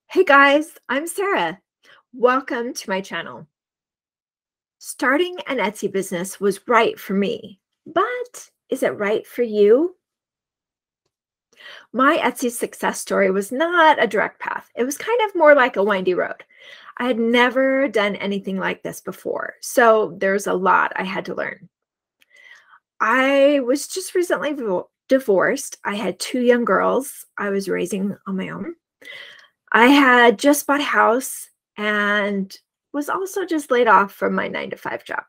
Hey guys, I'm Sarah. Welcome to my channel. Starting an Etsy business was right for me, but is it right for you? My Etsy success story was not a direct path. It was kind of more like a windy road. I had never done anything like this before, so there's a lot I had to learn. I was just recently divorced. I had two young girls I was raising on my own. I had just bought a house and was also just laid off from my 9 to 5 job.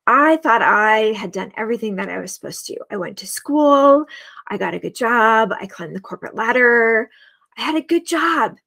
I thought I had done everything that I was supposed to. I went to school, I got a good job, I climbed the corporate ladder, I had a good job.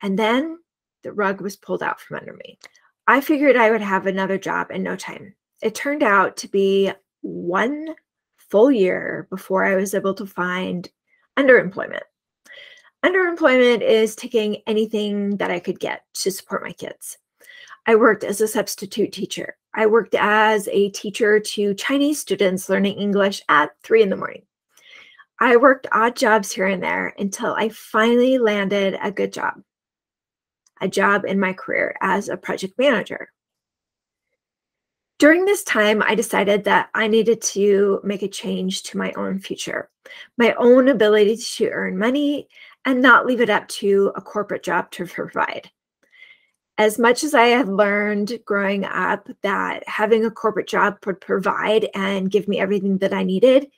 And then the rug was pulled out from under me. I figured I would have another job in no time. It turned out to be 1 full year before I was able to find underemployment. Underemployment is taking anything that I could get to support my kids. I worked as a substitute teacher. I worked as a teacher to Chinese students learning English at 3 in the morning. I worked odd jobs here and there until I finally landed a good job, a job in my career as a project manager. During this time, I decided that I needed to make a change to my own future, my own ability to earn money and not leave it up to a corporate job to provide. As much as I had learned growing up that having a corporate job would provide and give me everything that I needed,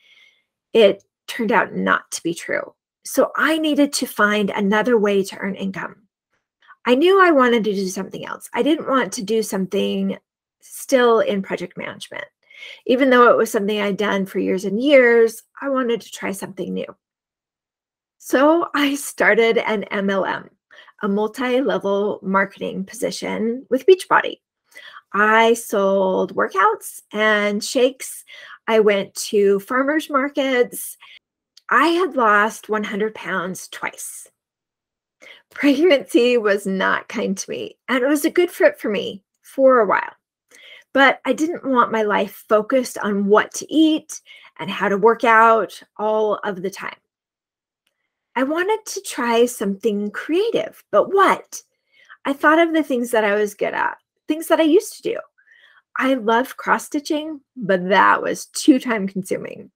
it turned out not to be true. So I needed to find another way to earn income. I knew I wanted to do something else. I didn't want to do something still in project management. Even though it was something I'd done for years and years, I wanted to try something new. So I started an MLM, a multi-level marketing position with Beachbody. I sold workouts and shakes. I went to farmers markets. I had lost 100 pounds twice. Pregnancy was not kind to me, and it was a good fit for me for a while. But I didn't want my life focused on what to eat and how to work out all of the time. I wanted to try something creative, but what? I thought of the things that I was good at, things that I used to do. I love cross stitching, but that was too time consuming.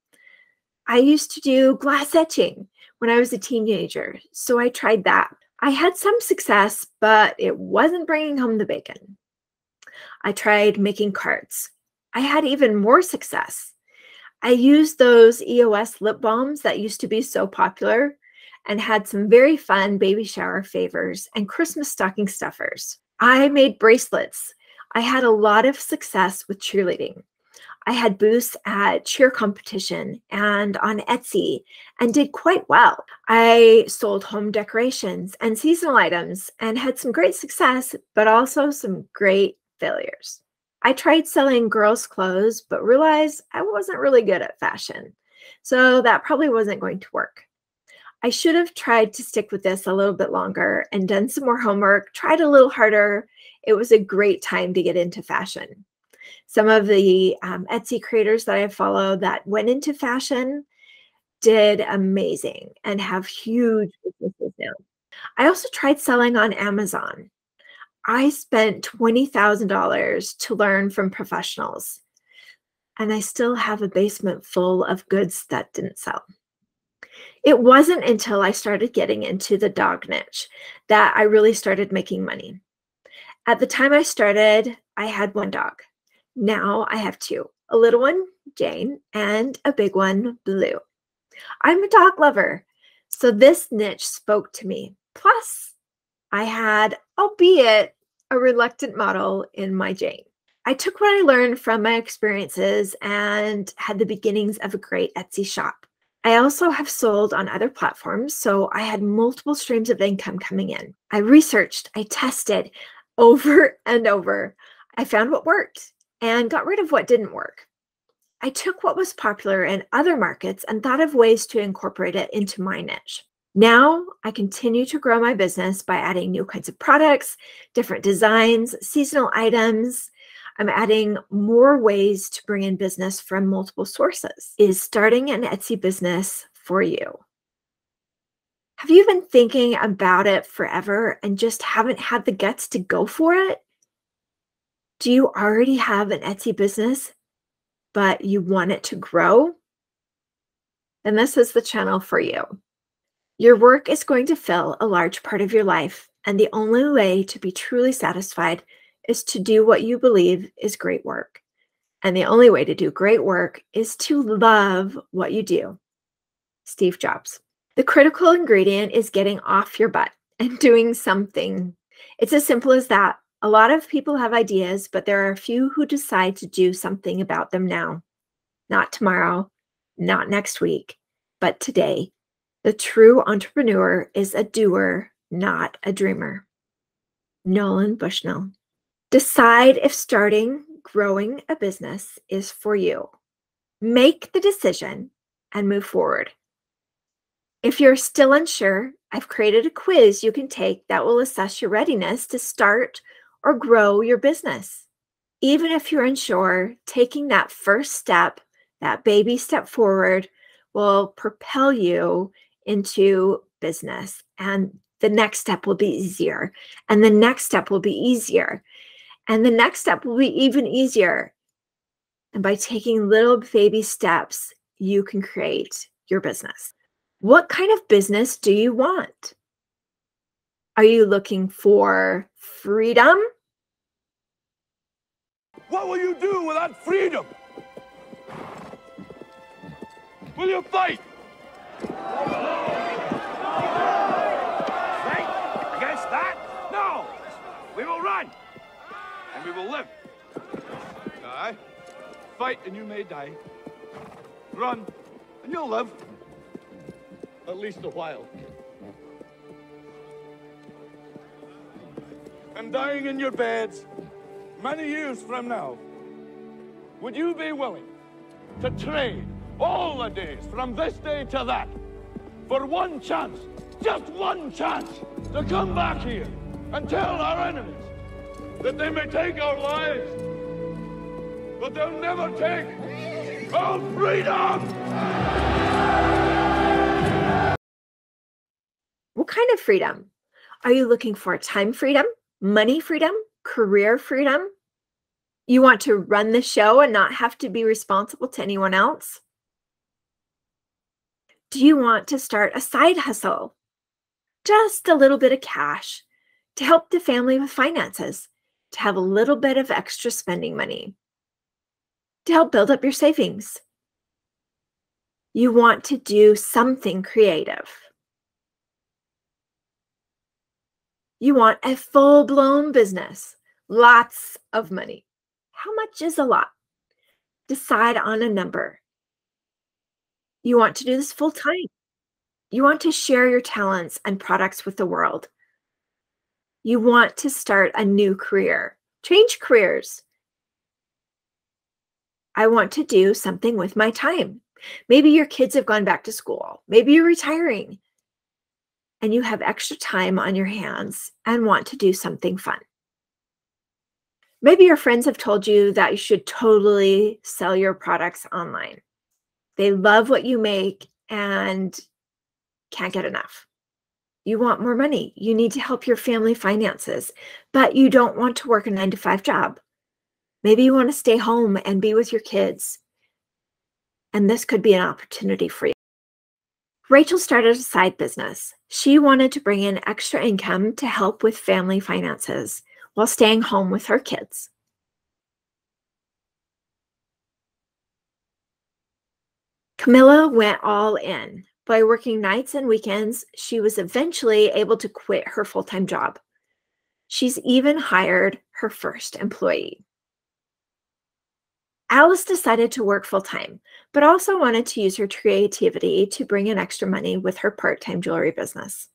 I used to do glass etching when I was a teenager, so I tried that. I had some success, but it wasn't bringing home the bacon. I tried making cards. I had even more success. I used those EOS lip balms that used to be so popular and had some very fun baby shower favors and Christmas stocking stuffers. I made bracelets. I had a lot of success with cheerleading. I had booths at cheer competition and on Etsy and did quite well. I sold home decorations and seasonal items and had some great success, but also some great failures. I tried selling girls' clothes, but realized I wasn't really good at fashion. So that probably wasn't going to work. I should have tried to stick with this a little bit longer and done some more homework, tried a little harder. It was a great time to get into fashion. Some of the Etsy creators that I follow that went into fashion did amazing and have huge businesses now. I also tried selling on Amazon. I spent $20,000 to learn from professionals, and I still have a basement full of goods that didn't sell. It wasn't until I started getting into the dog niche that I really started making money. At the time I started, I had one dog. Now I have two, a little one, Jane, and a big one, Blue. I'm a dog lover, so this niche spoke to me. Plus, I had, albeit a reluctant model, in my Jane. I took what I learned from my experiences and had the beginnings of a great Etsy shop. I also have sold on other platforms, so I had multiple streams of income coming in. I researched, I tested over and over. I found what worked and got rid of what didn't work. I took what was popular in other markets and thought of ways to incorporate it into my niche. Now I continue to grow my business by adding new kinds of products, different designs, seasonal items. I'm adding more ways to bring in business from multiple sources. Is starting an Etsy business for you? Have you been thinking about it forever and just haven't had the guts to go for it? Do you already have an Etsy business, but you want it to grow? Then this is the channel for you. Your work is going to fill a large part of your life, and the only way to be truly satisfied is to do what you believe is great work. And the only way to do great work is to love what you do. Steve Jobs. The critical ingredient is getting off your butt and doing something. It's as simple as that. A lot of people have ideas, but there are a few who decide to do something about them now. Not tomorrow, not next week, but today. The true entrepreneur is a doer, not a dreamer. Nolan Bushnell. Decide if growing a business is for you. Make the decision and move forward. If you're still unsure, I've created a quiz you can take that will assess your readiness to start or grow your business. Even if you're unsure, taking that first step, that baby step forward, will propel you into business. And the next step will be easier. And the next step will be easier. And the next step will be even easier. And by taking little baby steps, you can create your business. What kind of business do you want? Are you looking for freedom? What will you do without freedom? Will you fight? Fight against that? No! We will run, and we will live. Aye. Fight and you may die. Run, and you'll live. At least a while. And dying in your beds many years from now, would you be willing to trade all the days from this day to that for one chance, just one chance, to come back here and tell our enemies that they may take our lives, but they'll never take our freedom? What kind of freedom? Are you looking for time freedom, money freedom, career freedom? You want to run the show and not have to be responsible to anyone else? Do you want to start a side hustle? Just a little bit of cash to help the family with finances, to have a little bit of extra spending money, to help build up your savings. You want to do something creative. You want a full-blown business, lots of money. How much is a lot? Decide on a number. You want to do this full time. You want to share your talents and products with the world. You want to start a new career, change careers. I want to do something with my time. Maybe your kids have gone back to school. Maybe you're retiring and you have extra time on your hands and want to do something fun. Maybe your friends have told you that you should totally sell your products online. They love what you make and can't get enough. You want more money. You need to help your family finances, but you don't want to work a 9-to-5 job. Maybe you want to stay home and be with your kids. And this could be an opportunity for you. Rachel started a side business. She wanted to bring in extra income to help with family finances while staying home with her kids. Camilla went all in. By working nights and weekends, she was eventually able to quit her full-time job. She's even hired her first employee. Alice decided to work full-time, but also wanted to use her creativity to bring in extra money with her part-time jewelry business.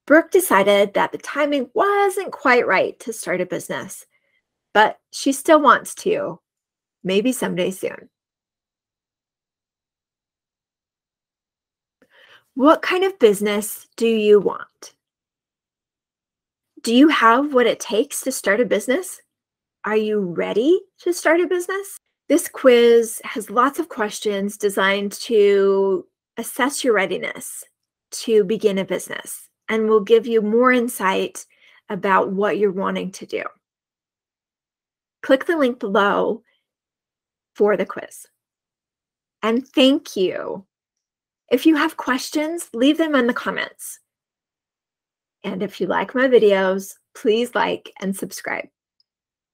Brooke decided that the timing wasn't quite right to start a business, but she still wants to, maybe someday soon. What kind of business do you want? Do you have what it takes to start a business? Are you ready to start a business? This quiz has lots of questions designed to assess your readiness to begin a business and will give you more insight about what you're wanting to do. Click the link below for the quiz. And thank you. If you have questions, leave them in the comments. And if you like my videos, please like and subscribe.